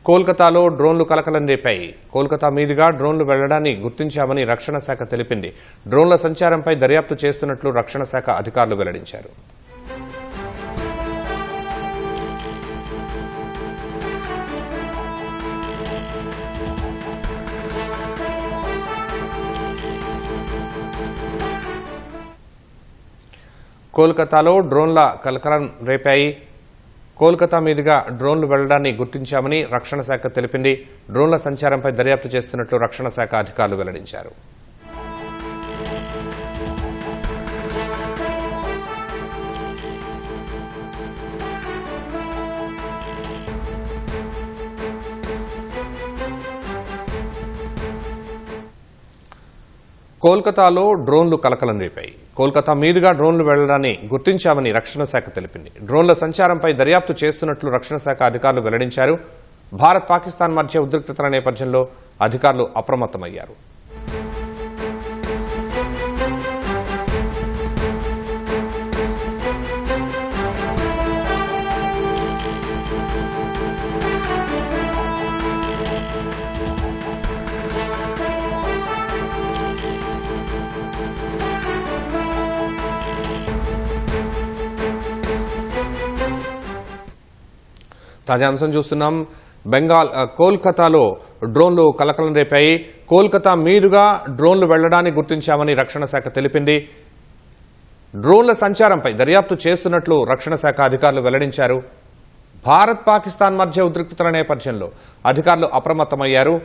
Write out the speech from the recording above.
కోల్కతాలో డ్రోన్లు కలకలం రేపాయి. కోల్కతా మీదుగా డ్రోన్లు వెళ్లడాన్ని గుర్తించామని రక్షణ శాఖ తెలిపింది. డ్రోన్ల సంచారంపై దర్యాప్తు చేస్తున్నట్లు రక్షణ శాఖ అధికారులు వెల్లడించారు. కోల్కతాలో డ్రోన్ల కలకలం రేపాయి. కోల్కతా మీదుగా డ్రోన్లు వెళ్లడాన్ని గుర్తించామని రక్షణ శాఖ తెలిపింది. డ్రోన్ల సంచారంపై దర్యాప్తు చేస్తున్నట్లు రక్షణ శాఖ అధికారులు వెల్లడించారు. కోల్కతాలో డ్రోన్లు కలకలం రేపాయి. కోల్కతా మీదుగా డ్రోన్లు వెళ్లడాన్ని గుర్తించామని రక్షణ శాఖ తెలిపింది. డ్రోన్ల సంచారంపై దర్యాప్తు చేస్తున్నట్లు రక్షణ శాఖ అధికారులు వెల్లడించారు. భారత్ పాకిస్తాన్ మధ్య ఉద్రిక్తతల నేపథ్యంలో అధికారులు అప్రమత్తమయ్యారు. తాజా అంశం చూస్తున్నాం. కోల్కతాలో డ్రోన్లు కలకలం రేపాయి. కోల్కతా మీదుగా డ్రోన్లు వెళ్లడాన్ని గుర్తించామని రక్షణ శాఖ తెలిపింది. డ్రోన్ల సంచారంపై దర్యాప్తు చేస్తున్నట్లు రక్షణ శాఖ అధికారులు వెల్లడించారు. భారత్ పాకిస్తాన్ మధ్య ఉద్రిక్తతల నేపథ్యంలో అధికారులు అప్రమత్తమయ్యారు.